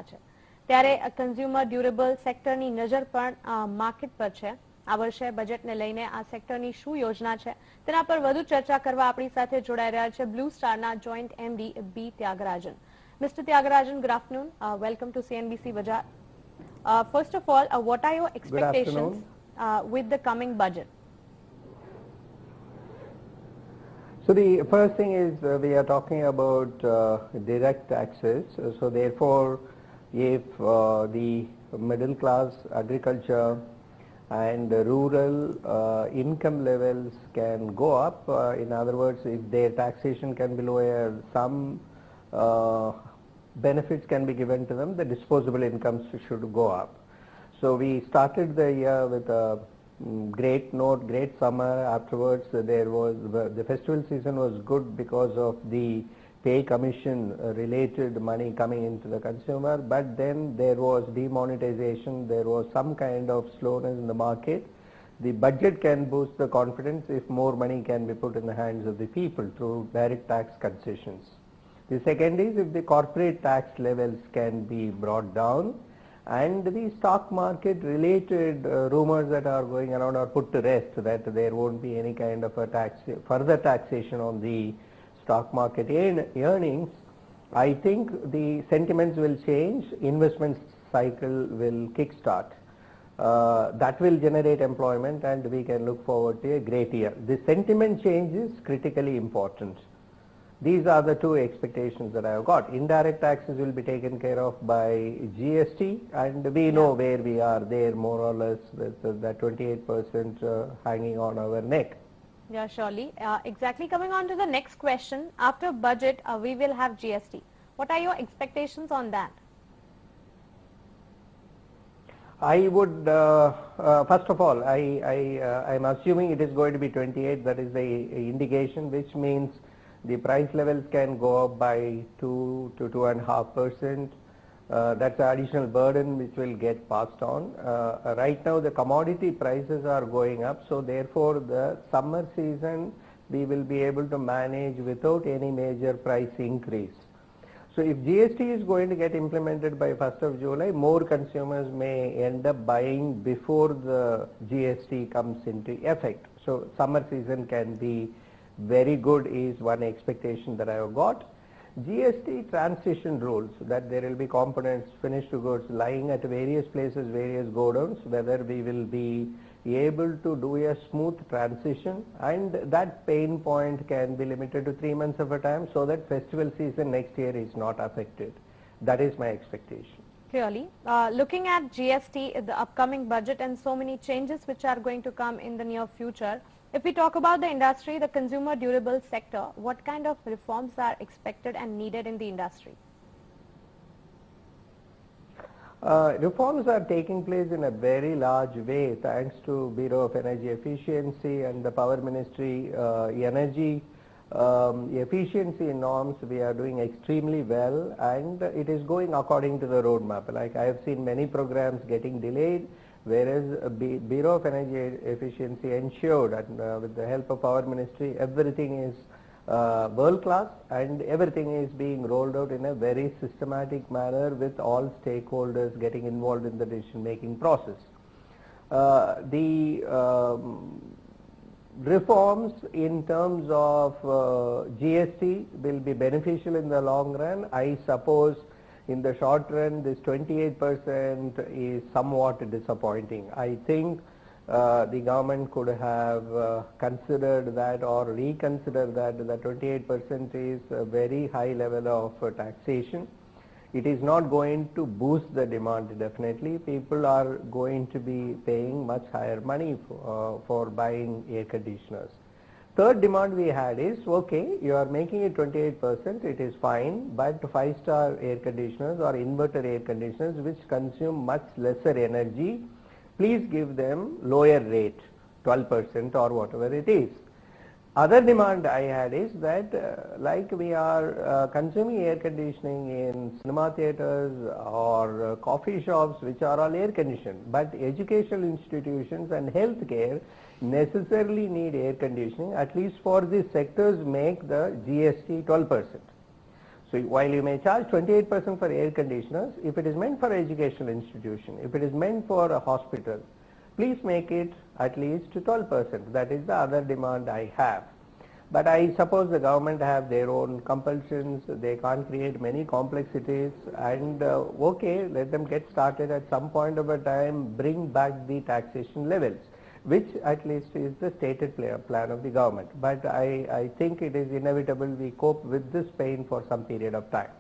છે ત્યારે consumer durable સેક્ટરની નજર પણ માર્કેટ પર છે। આ વર્ષે બજેટને લઈને આ સેક્ટરની શું યોજના છે તેના પર વધુ ચર્ચા કરવા આપણી સાથે જોડાઈ રહ્યા છે blue સ્ટારના joint MD B ત્યાગરાજન। Mr. Thiagarajan, good afternoon. Welcome to CNBC Bazaar. First of all, what are your expectations with the coming budget? So the first thing is we are talking about direct taxes. So therefore, if the middle class agriculture and rural income levels can go up, in other words, if their taxation can be lower, some benefits can be given to them, the disposable incomes should go up. So we started the year with a great note, great summer. Afterwards, there was the festival season was good because of the pay commission related money coming into the consumer, but then there was demonetization, there was some kind of slowness in the market. The budget can boost the confidence if more money can be put in the hands of the people through direct tax concessions. The second is if the corporate tax levels can be brought down and the stock market related rumors that are going around are put to rest, that there won't be any kind of a further taxation on the stock market earnings, I think the sentiments will change, investment cycle will kickstart. That will generate employment and we can look forward to a great year. The sentiment change is critically important. These are the two expectations that I have got. Indirect taxes will be taken care of by GST, and we know where we are there more or less with that 28% hanging on our neck. Yeah, surely. Exactly. Coming on to the next question, after budget we will have GST. What are your expectations on that? I would, first of all, I'm assuming it is going to be 28, that is the indication, which means the price levels can go up by 2 to 2.5%. That's an additional burden which will get passed on. Right now the commodity prices are going up, so therefore the summer season we will be able to manage without any major price increase. So if GST is going to get implemented by 1st of July, more consumers may end up buying before the GST comes into effect. So summer season can be very good is one expectation that I have got. GST transition rules, that there will be components, finished goods lying at various places, various godowns, whether we will be able to do a smooth transition, and that pain point can be limited to 3 months of a time so that festival season next year is not affected. That is my expectation. Clearly. Looking at GST, the upcoming budget and so many changes which are going to come in the near future, if we talk about the industry, the consumer durable sector, what kind of reforms are expected and needed in the industry? Reforms are taking place in a very large way thanks to Bureau of Energy Efficiency and the Power Ministry. Energy efficiency norms we are doing extremely well, and it is going according to the roadmap. Like I have seen many programs getting delayed, whereas Bureau of Energy Efficiency ensured, and with the help of our ministry, everything is world class and everything is being rolled out in a very systematic manner with all stakeholders getting involved in the decision making process. The reforms in terms of GST will be beneficial in the long run. I suppose in the short run this 28% is somewhat disappointing. I think the government could have considered that or reconsidered that. The 28% is a very high level of taxation. It is not going to boost the demand definitely. People are going to be paying much higher money for buying air conditioners. Third demand we had is, okay, you are making it 28%, it is fine, but 5-star air conditioners or inverter air conditioners which consume much lesser energy, please give them lower rate, 12% or whatever it is. Other demand I had is that like we are consuming air conditioning in cinema theaters or coffee shops which are all air conditioned, but educational institutions and healthcare necessarily need air conditioning. At least for these sectors make the GST 12%. So So while you may charge 28% for air conditioners, if it is meant for educational institution, if it is meant for a hospital, please make it at least 12%. That is the other demand I have. But I suppose the government have their own compulsions, they can't create many complexities, and okay, let them get started at some point of a time, bring back the taxation levels, which at least is the stated plan of the government. But I think it is inevitable we cope with this pain for some period of time.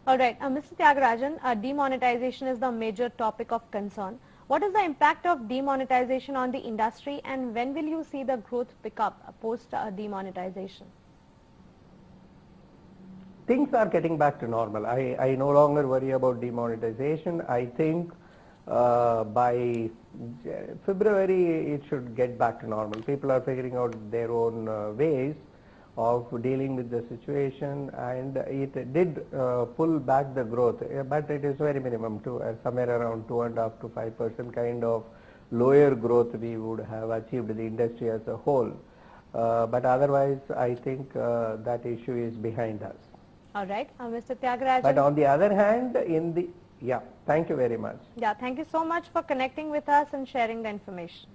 All right, Mr. Thiagarajan, demonetization is the major topic of concern. What is the impact of demonetization on the industry, and when will you see the growth pick up post demonetization? Things are getting back to normal. I no longer worry about demonetization. I think by February it should get back to normal. People are figuring out their own ways of dealing with the situation, and it did pull back the growth, but it is very minimum, to somewhere around 2.5 to 5% kind of lower growth we would have achieved, the industry as a whole. But otherwise I think that issue is behind us. All right, Mr. Thiagarajan. But on the other hand, thank you very much. Yeah, thank you so much for connecting with us and sharing the information.